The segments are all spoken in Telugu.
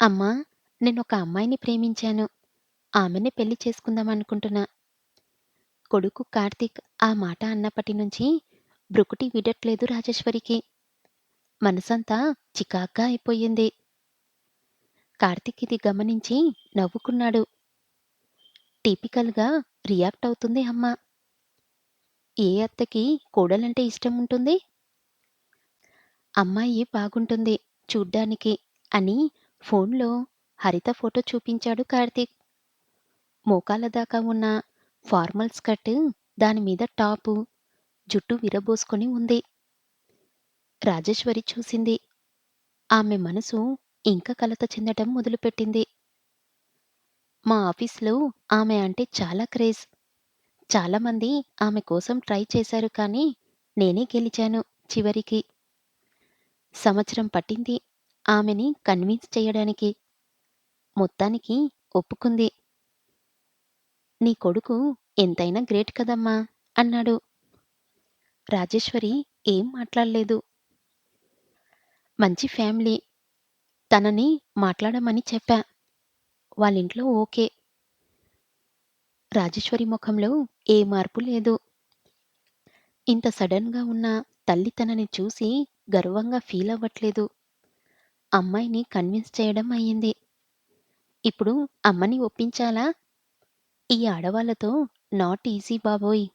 అమ్మా, నేనొక అమ్మాయిని ప్రేమించాను. ఆమెనే పెళ్లి చేసుకుందామనుకుంటున్నా. కొడుకు కార్తీక్ ఆ మాట అన్నప్పటి నుంచి భృకుటి విడట్లేదు రాజేశ్వరికి. మనసంతా చికాగ్గా అయిపోయింది. కార్తీక్ ఇది గమనించి నవ్వుకున్నాడు. టిపికల్‌గా రియాక్ట్ అవుతుంది అమ్మ. ఏ అత్తకి కోడలంటే ఇష్టం ఉంటుంది? అమ్మాయి బాగుంటుంది చూడ్డానికి అని ఫోన్‌లో హరిత ఫోటో చూపించాడు కార్తీక్. మోకాళ్ళ దాకా ఉన్న ఫార్మల్ స్కర్ట్, దానిమీద టాపు, జుట్టు విరబోసుకొని ఉంది. రాజేశ్వరి చూసింది. ఆమె మనసు ఇంక కలత చెందటం మొదలుపెట్టింది. మా ఆఫీస్‌లో ఆమె అంటే చాలా క్రేజ్. చాలామంది ఆమె కోసం ట్రై చేశారు కానీ, నేనే గెలిచాను చివరికి. సంవత్సరం పట్టింది ఆమెని కన్విన్స్ చెయ్యడానికి. మొత్తానికి ఒప్పుకుంది. నీ కొడుకు ఎంతైనా గ్రేట్ కదమ్మా! అన్నాడు. రాజేశ్వరి ఏం మాట్లాడలేదు. మంచి ఫ్యామిలీ. తనని మాట్లాడమని చెప్పా. వాళ్ళింట్లో ఓకే. రాజేశ్వరి మొఖంలో ఏ మార్పు లేదు. ఇంత సడన్‌గా ఉన్న తల్లి తనని చూసి గర్వంగా ఫీలవ్వట్లేదు. అమ్మాయిని కన్విన్స్ చేయడం అయింది. ఇప్పుడు అమ్మని ఒప్పించాలా? ఈ ఆడవాళ్ళతో నాట్ ఈజీ బాబోయ్!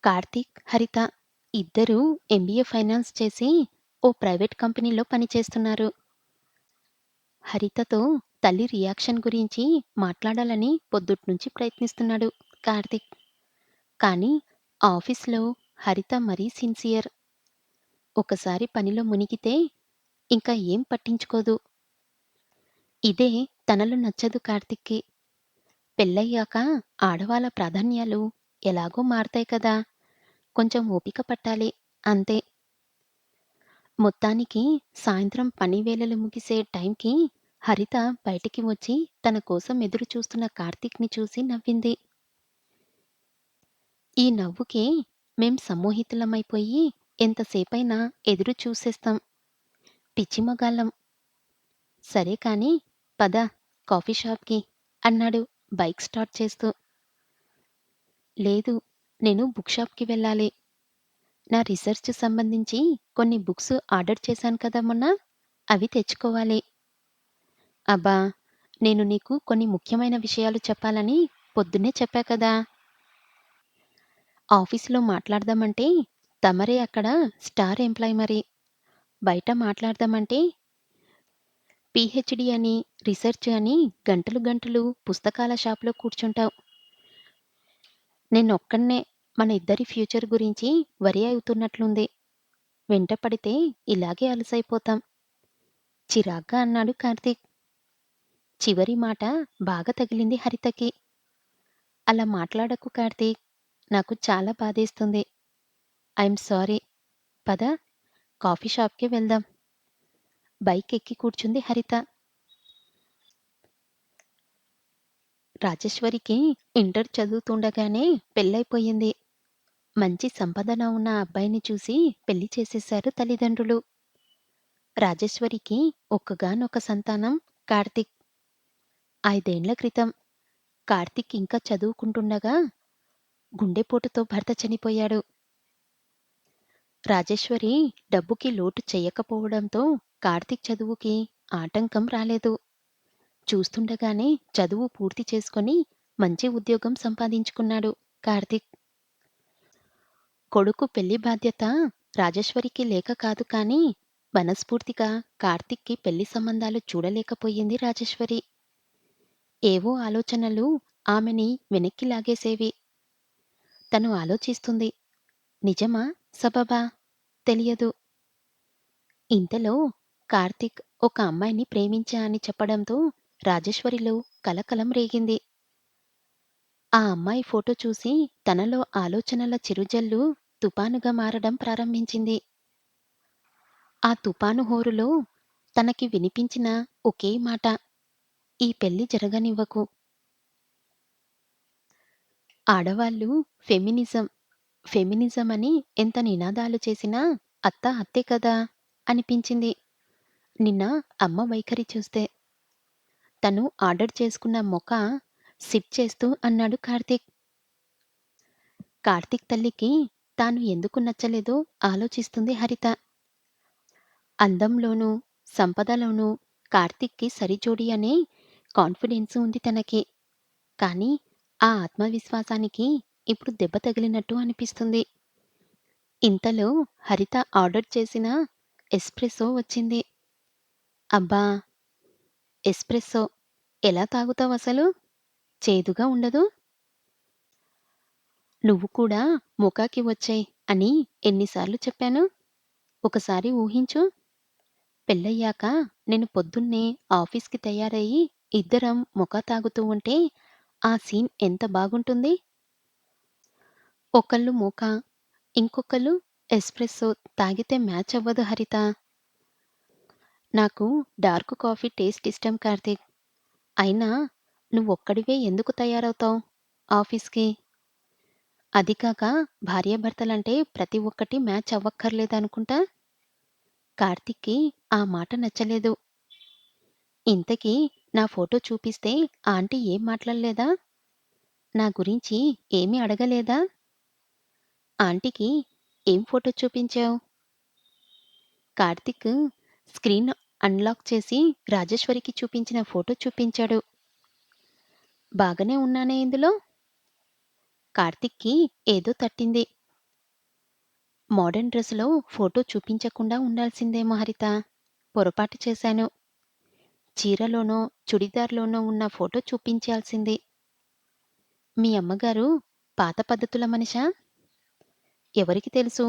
కార్తీక్, హరిత ఇద్దరూ ఎంబీఏ ఫైనాన్స్ చేసి ఓ ప్రైవేట్ కంపెనీలో పనిచేస్తున్నారు. హరితతో తల్లి రియాక్షన్ గురించి మాట్లాడాలని పొద్దుట్నుంచి ప్రయత్నిస్తున్నాడు కార్తీక్. కానీ ఆఫీస్‌లో హరిత మరీ సిన్సియర్. ఒకసారి పనిలో మునిగితే ఇంక ఏం పట్టించుకోదు. ఇదే తనలో నచ్చదు కార్తీక్‌కి. పెళ్ళయ్యాక ఆడవాళ్ళ ప్రాధాన్యాలు ఎలాగో మారతాయి కదా! కొంచెం ఓపిక పట్టాలి అంతే. మొత్తానికి సాయంత్రం పని వేళలు ముగిసే టైంకి హరిత బయటికి వచ్చి తన కోసం ఎదురు చూస్తున్న కార్తీక్‌ని చూసి నవ్వింది. ఈ నవ్వుకే మేం సమ్మోహితులమైపోయి ఎంతసేపైనా ఎదురు చూసేస్తాం. పిచ్చి మగాళ్ళం. సరే కానీ పద కాఫీ షాప్‌కి అన్నాడు బైక్ స్టార్ట్ చేస్తూ. లేదు, నేను బుక్ షాప్‌కి వెళ్ళాలి. నా రిసర్చ్ సంబంధించి కొన్ని బుక్స్ ఆర్డర్ చేశాను కదా మొన్న, అవి తెచ్చుకోవాలి. అబ్బా! నేను నీకు కొన్ని ముఖ్యమైన విషయాలు చెప్పాలని పొద్దున్నే చెప్పా కదా! ఆఫీసులో మాట్లాడదామంటే తమరే అక్కడ స్టార్ ఎంప్లాయ్ మరి. బయట మాట్లాడదామంటే పీహెచ్‌డీ అని, రిసర్చ్ అని గంటలు గంటలు పుస్తకాల షాప్‌లో కూర్చుంటావు. నేనొక్కడినే మన ఇద్దరి ఫ్యూచర్ గురించి వరీ అవుతున్నట్లుంది. వెంట పడితే ఇలాగే అలసైపోతాం. చిరాగ్గా అన్నాడు కార్తీక్. చివరి మాట బాగా తగిలింది హరితకి. అలా మాట్లాడకు కార్తీక్. నాకు చాలా బాధేస్తుంది. I'm sorry. పద కాఫీ షాప్‌కి వెళ్దాం. బైక్ ఎక్కి కూర్చుంది హరిత. రాజేశ్వరికి ఇంటర్ చదువుతుండగానే పెళ్లయిపోయింది. మంచి సంపాదన ఉన్న అబ్బాయిని చూసి పెళ్లి చేసేశారు తల్లిదండ్రులు. రాజేశ్వరికి ఒక్కగానొక సంతానం కార్తీక్. 5 ఏండ్ల క్రితం కార్తీక్ ఇంకా చదువుకుంటుండగా గుండెపోటుతో భర్త చనిపోయాడు. రాజేశ్వరి డబ్బుకి లోటు చెయ్యకపోవడంతో కార్తీక్ చదువుకి ఆటంకం రాలేదు. చూస్తుండగానే చదువు పూర్తి చేసుకొని మంచి ఉద్యోగం సంపాదించుకున్నాడు కార్తీక్. కొడుకు పెళ్లి బాధ్యత రాజేశ్వరికి లేక కాదు కానీ, మనస్ఫూర్తిగా కార్తీక్‌కి పెళ్లి సంబంధాలు చూడలేకపోయింది రాజేశ్వరి. ఏవో ఆలోచనలు ఆమెని వెనక్కి లాగేసేవి. తను ఆలోచిస్తుంది. నిజమా? సబబా? తెలియదు. ఇంతలో కార్తీక్ ఒక అమ్మాయిని ప్రేమించా అని చెప్పడంతో రాజేశ్వరిలో కలకలం రేగింది. ఆ అమ్మాయి ఫోటో చూసి తనలో ఆలోచనల చిరుజల్లు తుపానుగా మారడం ప్రారంభించింది. ఆ తుపాను హోరులో తనకి వినిపించిన ఒకే మాట, ఈ పెళ్లి జరగనివ్వకు. ఆడవాళ్ళు ఫెమినిజం, ఫెమినిజం అని ఎంత నినాదాలు చేసినా అత్త అత్తే కదా అనిపించింది. నిన్న అమ్మ వైఖరి చూస్తే తను ఆర్డర్ చేసుకున్న మొక సిప్ చేస్తూ అన్నాడు కార్తీక్. కార్తీక్ తల్లికి తాను ఎందుకు నచ్చలేదో ఆలోచిస్తుంది హరిత. అందంలోనూ, సంపదలోనూ కార్తీక్‌కి సరిజోడి అనే కాన్ఫిడెన్స్ ఉంది తనకి. కానీ ఆ ఆత్మవిశ్వాసానికి ఇప్పుడు దెబ్బ తగిలినట్టు అనిపిస్తుంది. ఇంతలో హరిత ఆర్డర్ చేసిన ఎస్ప్రెసో వచ్చింది. అబ్బా! ఎస్ప్రెస్సో ఎలా తాగుతావసలు? చేదుగా ఉండదూ? నువ్వు కూడా మొకాకి వచ్చెయ్ అని ఎన్నిసార్లు చెప్పాను? ఒకసారి ఊహించు. పెళ్ళయ్యాక నేను పొద్దున్నే ఆఫీస్‌కి తయారయ్యి ఇద్దరం మొకా తాగుతూ ఉంటే ఆ సీన్ ఎంత బాగుంటుంది? ఒకళ్ళు మోకా, ఇంకొకళ్ళు ఎస్ప్రెస్సో తాగితే మ్యాచ్ అవ్వదు హరిత. నాకు డార్క్ కాఫీ టేస్ట్ ఇష్టం కార్తీక్. అయినా నువ్వొక్కడివే ఎందుకు తయారవుతావు ఆఫీస్‌కి? అది కాక భార్యాభర్తలంటే ప్రతి ఒక్కటి మ్యాచ్ అవ్వక్కర్లేదనుకుంటా? కార్తీక్‌కి ఆ మాట నచ్చలేదు. ఇంతకీ నా ఫోటో చూపిస్తే ఆంటీ ఏం మాట్లాడలేదా? నా గురించి ఏమీ అడగలేదా? ఆంటీకి ఏం ఫోటో చూపించావు? కార్తీక్ స్క్రీన్ అన్‌లాక్ చేసి రాజేశ్వరికి చూపించిన ఫోటో చూపించాడు. బాగానే ఉన్నానే ఇందులో? కార్తీక్‌కి ఏదో తట్టింది. మోడర్న్ డ్రెస్‌లో ఫోటో చూపించకుండా ఉండాల్సిందేమో హరిత. పొరపాటు చేశాను. చీరలోనో, చుడిదార్‌లోనో ఉన్న ఫోటో చూపించాల్సింది. మీ అమ్మగారు పాత పద్ధతుల మనిషా? ఎవరికి తెలుసు?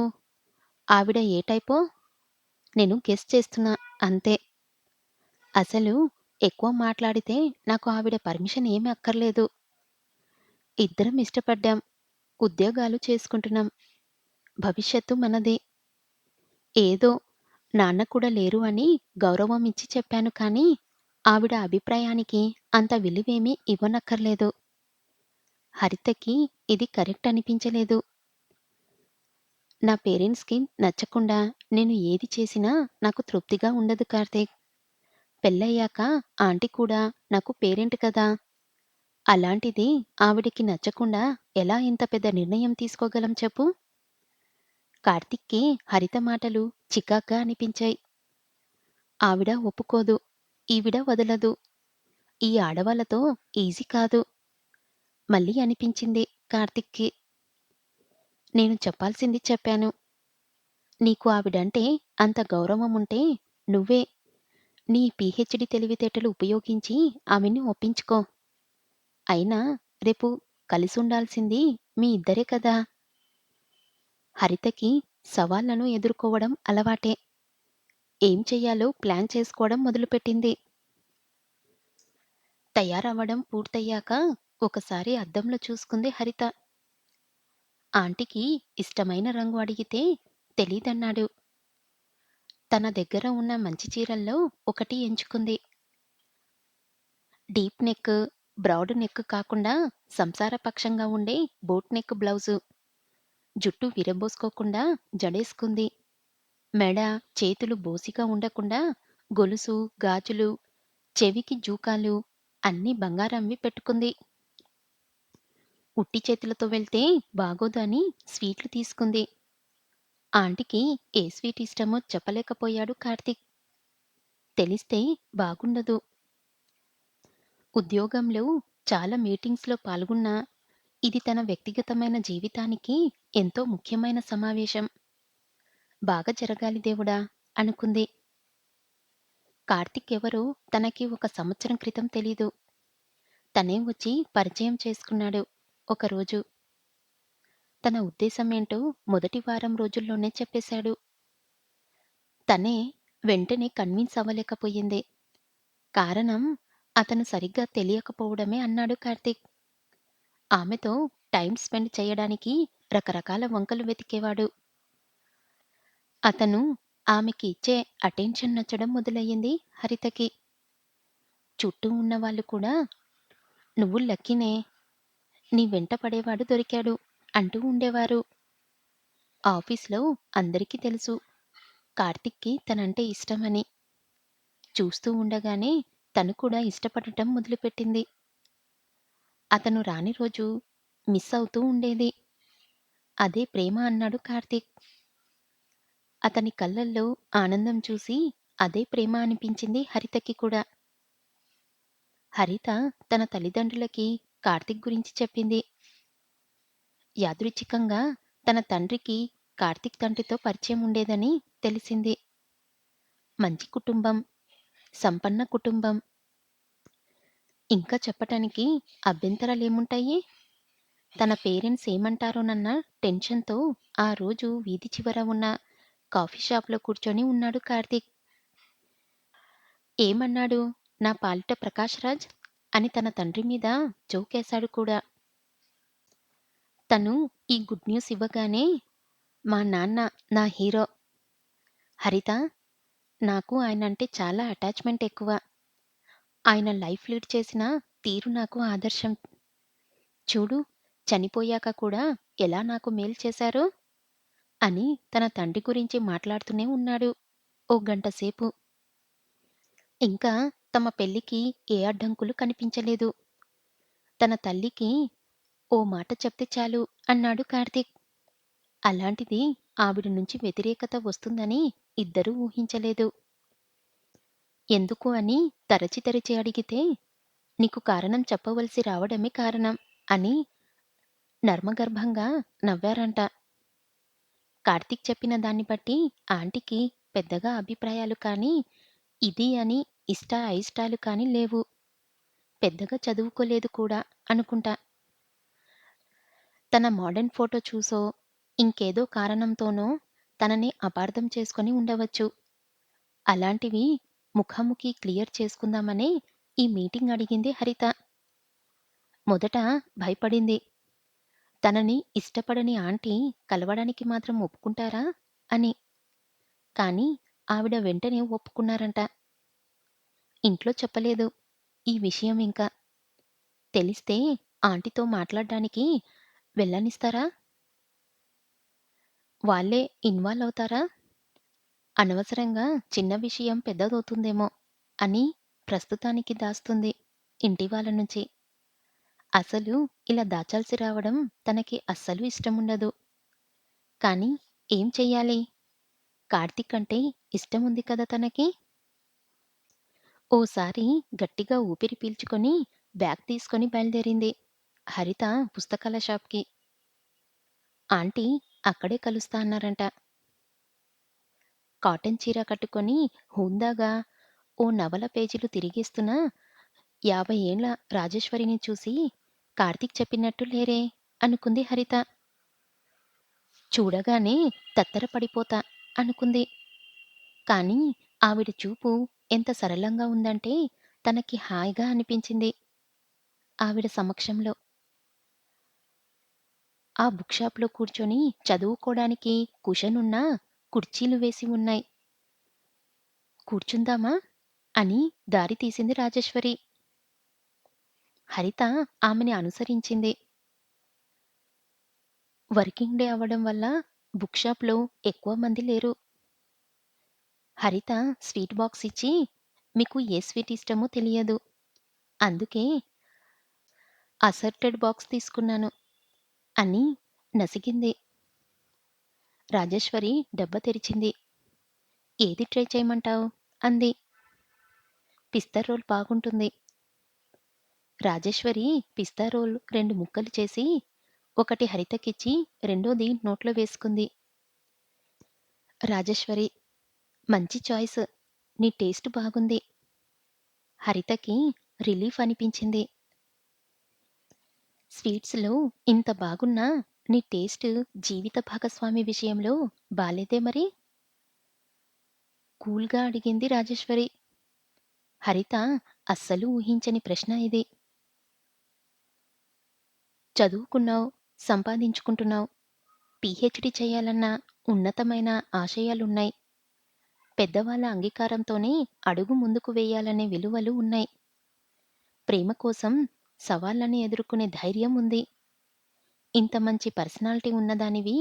ఆవిడ ఏ టైపో? నేను గెస్ చేస్తున్నా అంతే. అసలు ఎక్కువ మాట్లాడితే నాకు ఆవిడ పర్మిషన్ ఏమీ అక్కర్లేదు. ఇద్దరం ఇష్టపడ్డాం. ఉద్యోగాలు చేసుకుంటున్నాం. భవిష్యత్తు మనదే. ఏదో నాన్న కూడా లేరు అని గౌరవం ఇచ్చి చెప్పాను కానీ, ఆవిడ అభిప్రాయానికి అంత విలువేమీ ఇవ్వనక్కర్లేదు. హరితకి ఇది కరెక్ట్ అనిపించలేదు. నా పేరెంట్స్‌కి నచ్చకుండా నేను ఏది చేసినా నాకు తృప్తిగా ఉండదు కార్తీక్. పెళ్ళయ్యాక ఆంటీ కూడా నాకు పేరెంట్ కదా! అలాంటిది ఆవిడకి నచ్చకుండా ఎలా ఇంత పెద్ద నిర్ణయం తీసుకోగలం చెప్పు? కార్తీక్‌కి హరిత మాటలు చికాగ్గా అనిపించాయి. ఆవిడ ఒప్పుకోదు. ఈవిడ వదలదు. ఈ ఆడవాళ్ళతో ఈజీ కాదు. మళ్ళీ అనిపించింది కార్తీక్‌కి. నేను చెప్పాల్సింది చెప్పాను. నీకు ఆవిడంటే అంత గౌరవముంటే నువ్వే నీ పీహెచ్‌డీ తెలివితేటలు ఉపయోగించి ఆమెని ఒప్పించుకో. అయినా రేపు కలిసుండాల్సింది మీ ఇద్దరే కదా! హరితకి సవాళ్లను ఎదుర్కోవడం అలవాటే. ఏం చెయ్యాలో ప్లాన్ చేసుకోవడం మొదలుపెట్టింది. తయారవ్వడం పూర్తయ్యాక ఒకసారి అద్దంలో చూసుకుంది హరిత. ఆంటీకి ఇష్టమైన రంగు అడిగితే తెలీదన్నాడు. తన దగ్గర ఉన్న మంచి చీరల్లో ఒకటి ఎంచుకుంది. డీప్ నెక్, బ్రాడ్ నెక్ కాకుండా సంసారపక్షంగా ఉండే బోట్ నెక్ బ్లౌజు. జుట్టు విరబోసుకోకుండా జడేసుకుంది. మెడ, చేతులు బోసిగా ఉండకుండా గొలుసు, గాజులు, చెవికి జూకాలు అన్నీ బంగారంవి పెట్టుకుంది. ఉట్టి చేతులతో వెళ్తే బాగోదు అని స్వీట్లు తీసుకుంది. ఆంటీకి ఏ స్వీట్ ఇష్టమో చెప్పలేకపోయాడు కార్తీక్. తెలిస్తే బాగుండదు. ఉద్యోగంలో చాలా మీటింగ్స్‌లో పాల్గొన్నా, ఇది తన వ్యక్తిగతమైన జీవితానికి ఎంతో ముఖ్యమైన సమావేశం. బాగా జరగాలి దేవుడా! అనుకుంది. కార్తీక్ ఎవరో తనకి ఒక సంవత్సరం క్రితం తెలీదు. తనే వచ్చి పరిచయం చేసుకున్నాడు ఒకరోజు. తన ఉద్దేశమేంటో మొదటి వారం రోజుల్లోనే చెప్పేశాడు. తనే వెంటనే కన్విన్స్ అవ్వలేకపోయింది. కారణం అతను సరిగ్గా తెలియకపోవడమే అన్నాడు కార్తీక్. ఆమెతో టైమ్ స్పెండ్ చేయడానికి రకరకాల వంకలు వెతికేవాడు. అతను ఆమెకి ఇచ్చే అటెన్షన్ నచ్చడం మొదలయ్యింది హరితకి. చుట్టూ ఉన్నవాళ్ళు కూడా "నువ్వు లక్కీనే. నీ వెంట పడేవాడు దొరికాడు" అంటూ ఉండేవారు. ఆఫీస్‌లో అందరికీ తెలుసు కార్తీక్‌కి తనంటే ఇష్టమని. చూస్తూ ఉండగానే తను కూడా ఇష్టపడటం మొదలుపెట్టింది. అతను రాని రోజు మిస్ అవుతూ ఉండేది. అదే ప్రేమ అన్నాడు కార్తీక్. అతని కళ్ళల్లో ఆనందం చూసి అదే ప్రేమ అనిపించింది హరితకి కూడా. హరిత తన తల్లిదండ్రులకి కార్తీక్ గురించి చెప్పింది. యాదృచ్ఛికంగా తన తండ్రికి కార్తీక్ తండ్రితో పరిచయం ఉండేదని తెలిసింది. మంచి కుటుంబం, సంపన్న కుటుంబం. ఇంకా చెప్పటానికి అభ్యంతరాలేముంటాయి? తన పేరెంట్స్ ఏమంటారోనన్న టెన్షన్‌తో ఆ రోజు వీధి చివర ఉన్న కాఫీ షాప్‌లో కూర్చొని ఉన్నాడు కార్తీక్. ఏమన్నాడు నా పాలిట ప్రకాష్ రాజ్ అని తన తండ్రి మీద జోకేశాడు కూడా. తను ఈ గుడ్ న్యూస్ ఇవ్వగానే మా నాన్న నా హీరో. హరిత, నాకు ఆయనంటే చాలా అటాచ్‌మెంట్ ఎక్కువ. ఆయన లైఫ్ లీడ్ చేసిన తీరు నాకు ఆదర్శం. చూడు, చనిపోయాక కూడా ఎలా నాకు మేలు చేశారో అని తన తండ్రి గురించి మాట్లాడుతూనే ఉన్నాడు ఓ గంట సేపు. ఇంకా తమ పెళ్ళికి ఏ అడ్డంకులు కనిపించలేదు. తన తల్లికి ఓ మాట చెప్తే చాలు అన్నాడు కార్తీక్. అలాంటిది ఆవిడ నుంచి వ్యతిరేకత వస్తుందని ఇద్దరూ ఊహించలేదు. ఎందుకు అని తరచి తరచి అడిగితే, నీకు కారణం చెప్పవలసి రావడమే కారణం అని నర్మగర్భంగా నవ్వారంట. కార్తీక్ చెప్పిన దాన్ని బట్టి ఆంటీకి పెద్దగా అభిప్రాయాలు కానీ, ఇది అని ఇష్ట అయిష్టాలు కానీ లేవు. పెద్దగా చదువుకోలేదు కూడా అనుకుంటా. తన మోడర్న్ ఫోటో చూసో, ఇంకేదో కారణంతోనో తనని అపార్థం చేసుకొని ఉండవచ్చు. అలాంటివి ముఖాముఖి క్లియర్ చేసుకుందామనే ఈ మీటింగ్ అడిగింది హరిత. మొదట భయపడింది. తనని ఇష్టపడని ఆంటీ కలవడానికి మాత్రం ఒప్పుకుంటారా అని. కానీ ఆవిడ వెంటనే ఒప్పుకున్నారంట. ఇంట్లో చెప్పలేదు ఈ విషయం ఇంకా. తెలిస్తే ఆంటీతో మాట్లాడ్డానికి వెళ్ళనిస్తారా? వాళ్ళే ఇన్వాల్వ్ అవుతారా? అనవసరంగా చిన్న విషయం పెద్దదవుతుందేమో అని ప్రస్తుతానికి దాస్తుంది ఇంటి వాళ్ళ నుంచి. అసలు ఇలా దాచాల్సి రావడం తనకి అస్సలు ఇష్టముండదు. కానీ ఏం చెయ్యాలి? కార్తీక్ అంటే ఇష్టముంది కదా తనకి. ఓసారి గట్టిగా ఊపిరి పీల్చుకొని బ్యాగ్ తీసుకొని బయలుదేరింది హరిత పుస్తకాల షాప్‌కి. ఆంటీ అక్కడే కలుస్తా అన్నారంట. కాటన్ చీర కట్టుకొని హుందాగా ఓ నవల పేజీలు తిరిగేస్తున్న 50 ఏండ్ల రాజేశ్వరిని చూసి కార్తీక్ చెప్పినట్టు లేరే అనుకుంది హరిత. చూడగానే తత్తరపడిపోతా అనుకుంది. కానీ ఆవిడ చూపు ఎంత సరళంగా ఉందంటే తనకి హాయిగా అనిపించింది ఆవిడ సమక్షంలో. ఆ బుక్ షాప్‌లో కూర్చొని చదువుకోడానికి కుషనున్న కుర్చీలు వేసి ఉన్నాయి. కూర్చుందామా? అని దారి తీసింది రాజేశ్వరి. హరిత ఆమెని అనుసరించింది. వర్కింగ్ డే అవ్వడం వల్ల బుక్ షాప్‌లో ఎక్కువ మంది లేరు. హరిత స్వీట్ బాక్స్ ఇచ్చి, మీకు ఏ స్వీట్ ఇష్టమో తెలియదు. అందుకే అసర్టెడ్ బాక్స్ తీసుకున్నాను అని నసిగింది. రాజేశ్వరి డబ్బా తెరిచింది. ఏది ట్రై చేయమంటావు? అంది. పిస్తా రోల్ బాగుంటుంది. రాజేశ్వరి పిస్తా రోల్ 2 ముక్కలు చేసి, ఒకటి హరితకిచ్చి, రెండోది నోట్లో వేసుకుంది. రాజేశ్వరి, మంచి చాయిస్. నీ టేస్ట్ బాగుంది. హరితకి రిలీఫ్ అనిపించింది. స్వీట్స్‌లో ఇంత బాగున్నా నీ టేస్ట్ జీవిత భాగస్వామి విషయంలో బాలేదే మరి? కూల్‌గా అడిగింది రాజేశ్వరి. హరిత అస్సలు ఊహించని ప్రశ్న ఇది. చదువుకున్నావు, సంపాదించుకుంటున్నావు. పీహెచ్‌డీ చేయాలన్న ఉన్నతమైన ఆశయాలున్నాయి. పెద్దవాళ్ళ అంగీకారంతోనే అడుగు ముందుకు వేయాలనే విలువలు ఉన్నాయి. ప్రేమ కోసం సవాళ్ళని ఎదుర్కొనే ధైర్యం ఉంది. ఇంత మంచి పర్సనాలిటీ ఉన్నదానివి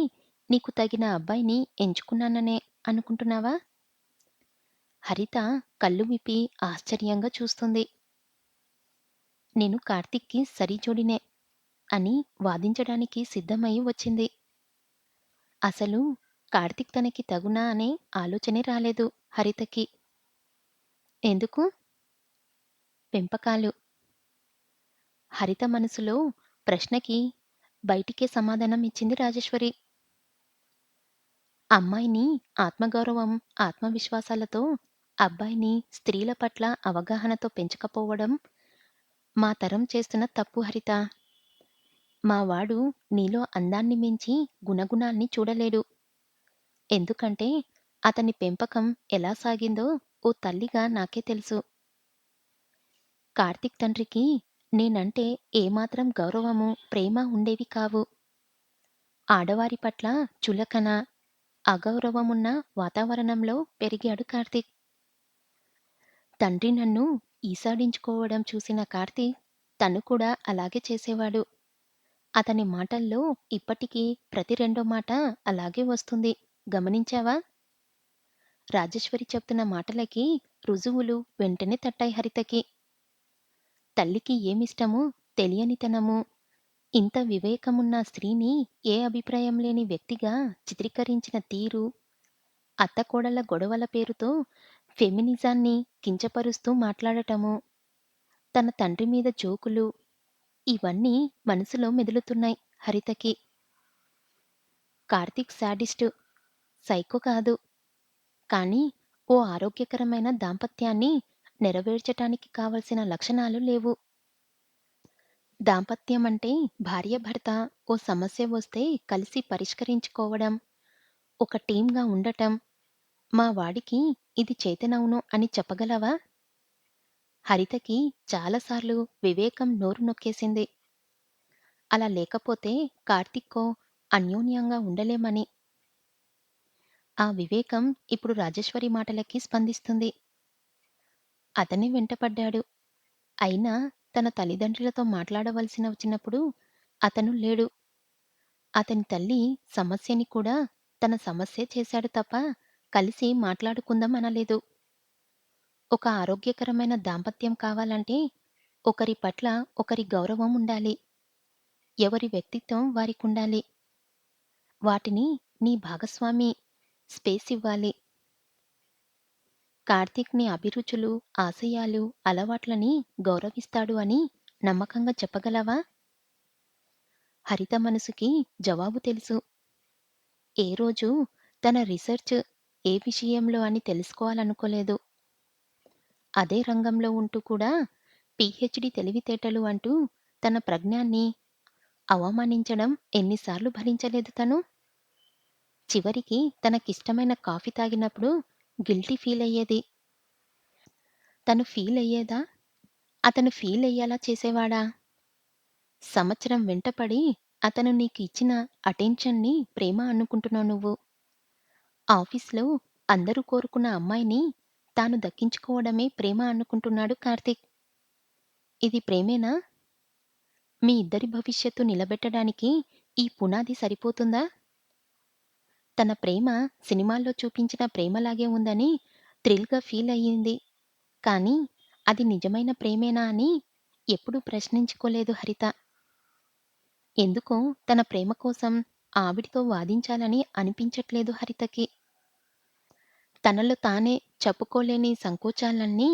నీకు తగిన అబ్బాయిని ఎంచుకున్నాననే అనుకుంటున్నావా? హరిత కళ్ళు విప్పి ఆశ్చర్యంగా చూస్తుంది. నేను కార్తీక్‌కి సరిజోడినే అని వాదించడానికి సిద్ధమై వచ్చింది. అసలు కార్తీక్ తనకి తగునా అనే ఆలోచనే రాలేదు హరితకి. ఎందుకు? పెంపకాలు. హరిత మనసులో ప్రశ్నకి బయటికే సమాధానం ఇచ్చింది రాజేశ్వరి. అమ్మాయిని ఆత్మగౌరవం, ఆత్మవిశ్వాసాలతో, అబ్బాయిని స్త్రీల పట్ల అవగాహనతో పెంచకపోవడం మా తరం చేస్తున్న తప్పు హరిత. మా వాడు నీలో అందాన్ని మించి గుణగుణాల్ని చూడలేడు. ఎందుకంటే అతని పెంపకం ఎలా సాగిందో ఓ తల్లిగా నాకే తెలుసు. కార్తీక్ తండ్రికి నేనంటే ఏమాత్రం గౌరవము, ప్రేమ ఉండేవి కావు. ఆడవారి పట్ల చులకన, అగౌరవమున్న వాతావరణంలో పెరిగాడు కార్తీక్. తండ్రి నన్ను ఈసాడించుకోవడం చూసిన కార్తీక్ తను కూడా అలాగే చేసేవాడు. అతని మాటల్లో ఇప్పటికీ ప్రతి రెండో మాట అలాగే వస్తుంది. గమనించావా? రాజేశ్వరి చెప్తున్న మాటలకి రుజువులు వెంటనే తట్టాయి హరితకి. తల్లికి ఏమిష్టమో తెలియనితనము, ఇంత వివేకమున్న స్త్రీని ఏ అభిప్రాయం లేని వ్యక్తిగా చిత్రీకరించిన తీరు, అత్తకోడళ్ళ గొడవల పేరుతో ఫెమినిజాన్ని కించపరుస్తూ మాట్లాడటము, తన తండ్రి మీద జోకులు, ఇవన్నీ మనసులో మెదులుతున్నాయి హరితకి. కార్తీక్ శాడిస్టు, సైకో కాదు. కానీ ఓ ఆరోగ్యకరమైన దాంపత్యాన్ని నెరవేర్చటానికి కావలసిన లక్షణాలు లేవు. దాంపత్యమంటే భార్యాభర్త ఓ సమస్య వస్తే కలిసి పరిష్కరించుకోవడం, ఒక టీమ్‌గా ఉండటం. మా వాడికి ఇది చేతనవును అని చెప్పగలవా? హరితకి చాలా సార్లు వివేకం నోరు నొక్కేసింది. అలా లేకపోతే కార్తీక్‌తో అన్యోన్యంగా ఉండలేమని. ఆ వివేకం ఇప్పుడు రాజేశ్వరి మాటలకి స్పందిస్తుంది. అతనే వెంటపడ్డాడు. అయినా తన తల్లిదండ్రులతో మాట్లాడవలసిన వచ్చినప్పుడు అతను లేడు. అతని తల్లి సమస్యని కూడా తన సమస్యే చేశాడు తప్ప కలిసి మాట్లాడుకుందాం అనలేదు. ఒక ఆరోగ్యకరమైన దాంపత్యం కావాలంటే ఒకరి పట్ల ఒకరి గౌరవం ఉండాలి. ఎవరి వ్యక్తిత్వం వారికుండాలి. వాటిని నీ భాగస్వామి స్పేస్ ఇవ్వాలి. కార్తీక్ నీ అభిరుచులు, ఆశయాలు, అలవాట్లని గౌరవిస్తాడు అని నమ్మకంగా చెప్పగలవా? హరిత మనసుకి జవాబు తెలుసు. ఏ రోజు తన రిసెర్చ్ ఏ విషయంలో అని తెలుసుకోవాలనుకోలేదు. అదే రంగంలో ఉంటూ కూడా పీహెచ్‌డీ తెలివితేటలు అంటూ తన ప్రజ్ఞాన్ని అవమానించడం ఎన్నిసార్లు భరించలేదు తను? చివరికి తనకిష్టమైన కాఫీ తాగినప్పుడు గిల్టీ ఫీలయ్యేది. తను ఫీలయ్యేదా? అతను ఫీలయ్యేలా చేసేవాడా? సంవత్సరం వెంటపడి అతను నీకు ఇచ్చిన అటెన్షన్‌ని ప్రేమ అనుకుంటున్నావు నువ్వు. ఆఫీస్‌లో అందరూ కోరుకున్న అమ్మాయిని తాను దక్కించుకోవడమే ప్రేమ అనుకుంటున్నాడు కార్తీక్. ఇది ప్రేమేనా? మీ ఇద్దరి భవిష్యత్తు నిలబెట్టడానికి ఈ పునాది సరిపోతుందా? తన ప్రేమ సినిమాల్లో చూపించిన ప్రేమలాగే ఉందని థ్రిల్‌గా ఫీలయ్యింది. కానీ అది నిజమైన ప్రేమేనా అని ఎప్పుడూ ప్రశ్నించుకోలేదు హరిత. ఎందుకో తన ప్రేమ కోసం ఆవిడతో వాదించాలని అనిపించట్లేదు హరితకి. తనలో తానే చెప్పుకోలేని సంకోచాలన్నీ,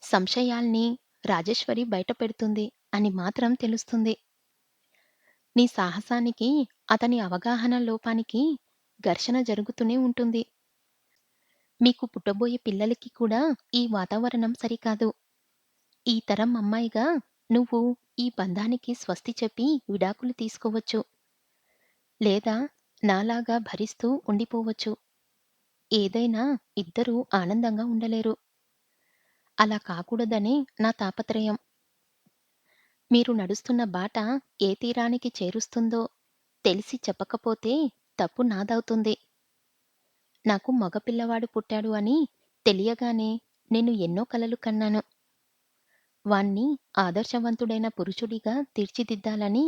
సంశయాల్ని రాజేశ్వరి బయటపెడుతుంది అని మాత్రం తెలుస్తుంది. నీ సాహసానికి, అతని అవగాహన లోపానికి ఘర్షణ జరుగుతూనే ఉంటుంది. మీకు పుట్టబోయే పిల్లలకి కూడా ఈ వాతావరణం సరికాదు. ఈ తరం అమ్మాయిగా నువ్వు ఈ బంధానికి స్వస్తి చెప్పి విడాకులు తీసుకోవచ్చు. లేదా నాలాగా భరిస్తూ ఉండిపోవచ్చు. ఏదైనా ఇద్దరూ ఆనందంగా ఉండలేరు. అలా కాకూడదనే నా తాపత్రయం. మీరు నడుస్తున్న బాట ఏ తీరానికి చేరుస్తుందో తెలిసి చెప్పకపోతే తప్పు నాదవుతుంది. నాకు మగ పిల్లవాడు పుట్టాడు అని తెలియగానే నేను ఎన్నో కలలు కన్నాను. వాణ్ణి ఆదర్శవంతుడైన పురుషుడిగా తీర్చిదిద్దాలని,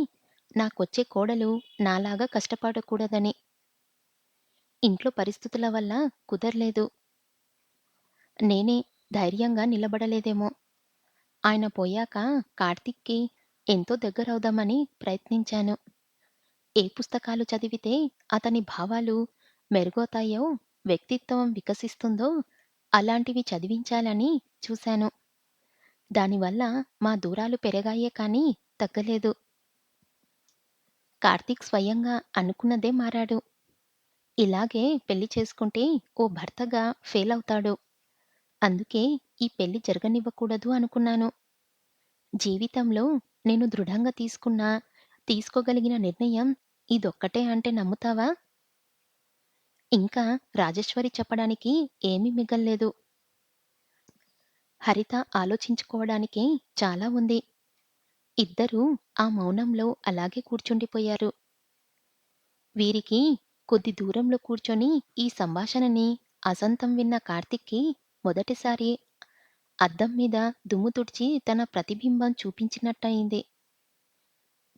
నాకొచ్చే కోడలు నాలాగా కష్టపడకూడదని. ఇంట్లో పరిస్థితుల వల్ల కుదర్లేదు. నేనే ధైర్యంగా నిలబడలేదేమో. ఆయన పోయాక కార్తీక్‌కి ఎంతో దగ్గరవుదామని ప్రయత్నించాను. ఏ పుస్తకాలు చదివితే అతని భావాలు మెరుగవుతాయో, వ్యక్తిత్వం వికసిస్తుందో అలాంటివి చదివించాలని చూశాను. దానివల్ల మా దూరాలు పెరిగాయే కానీ తగ్గలేదు. కార్తీక్ స్వయంగా అనుకున్నదే మారాడు. ఇలాగే పెళ్లి చేసుకుంటే ఓ భర్తగా ఫెయిలవుతాడు. అందుకే ఈ పెళ్లి జరగనివ్వకూడదు అనుకున్నాను. జీవితంలో నేను దృఢంగా తీసుకోగలిగిన నిర్ణయం ఇదొక్కటే అంటే నమ్ముతావా? ఇంకా రాజేశ్వరి చెప్పడానికి ఏమీ మిగల్లేదు. హరిత ఆలోచించుకోవడానికి చాలా ఉంది. ఇద్దరూ ఆ మౌనంలో అలాగే కూర్చుండిపోయారు. వీరికి కొద్ది దూరంలో కూర్చొని ఈ సంభాషణని అసంతం విన్న కార్తీక్‌కి మొదటిసారి అద్దం మీద దుమ్ము తుడిచి తన ప్రతిబింబం చూపించినట్టయింది.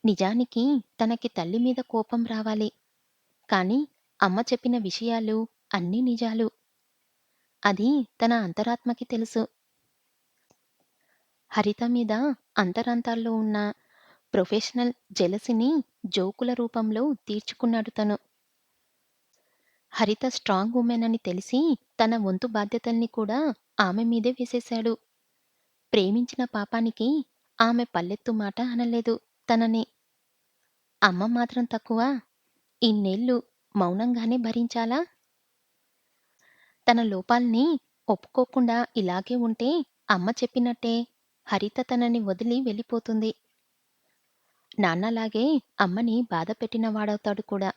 నిజానికి తనకి తల్లి మీద కోపం రావాలి. కానీ అమ్మ చెప్పిన విషయాలు అన్నీ నిజాలు. అది తన అంతరాత్మకి తెలుసు. హరిత మీద అంతరాంతాల్లో ఉన్న ప్రొఫెషనల్ జెలసీని జోకుల రూపంలో తీర్చుకున్నాడు తను. హరిత స్ట్రాంగ్ వుమెన్ అని తెలిసి తన వంతు బాధ్యతల్ని కూడా ఆమె మీదే వేసేశాడు. ప్రేమించిన పాపానికి ఆమె పల్లెత్తు మాట అనలేదు తనని. అమ్మ మాత్రం తక్కువ? ఇన్నేళ్ళు మౌనంగానే భరించాలా? తన లోపాల్ని ఒప్పుకోకుండా ఇలాగే ఉంటే అమ్మ చెప్పినట్టే హరిత తనని వదిలి వెళ్ళిపోతుంది. నాన్నలాగే అమ్మని బాధపెట్టిన వాడవుతాడు కూడా.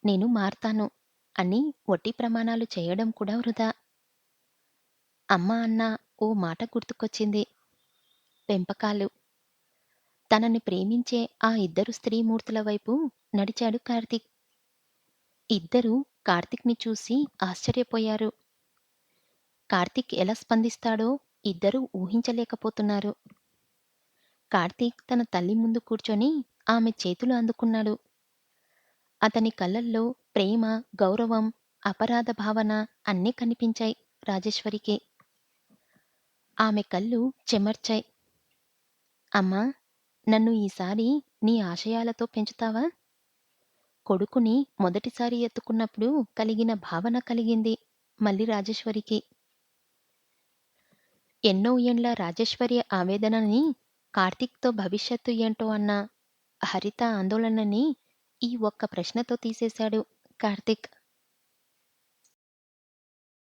నేను మారతాను అని వట్టి ప్రమాణాలు చేయడం కూడా వృధా. అమ్మ అన్న ఓ మాట గుర్తుకొచ్చింది. పెంపకాలు. తనని ప్రేమించే ఆ ఇద్దరు స్త్రీమూర్తుల వైపు నడిచాడు కార్తీక్. ఇద్దరూ కార్తీక్‌ని చూసి ఆశ్చర్యపోయారు. కార్తీక్ ఎలా స్పందిస్తాడో ఇద్దరూ ఊహించలేకపోతున్నారు. కార్తీక్ తన తల్లి ముందు కూర్చొని ఆమె చేతులు అందుకున్నాడు. అతని కళ్ళల్లో ప్రేమ, గౌరవం, అపరాధ భావన అన్నీ కనిపించాయి రాజేశ్వరికి. ఆమె కళ్ళు చెమర్చాయి. అమ్మా! నన్ను ఈసారి నీ ఆశయాలతో పెంచుతావా? కొడుకుని మొదటిసారి ఎత్తుకున్నప్పుడు కలిగిన భావన కలిగింది మళ్ళీ రాజేశ్వరికి. ఎన్నో ఏండ్ల రాజేశ్వరి ఆవేదనని, కార్తీక్‌తో భవిష్యత్తు ఏంటో అన్న హరిత ఆందోళనని ఈ ఒక్క ప్రశ్నతో తీసేశాడు కార్తీక్.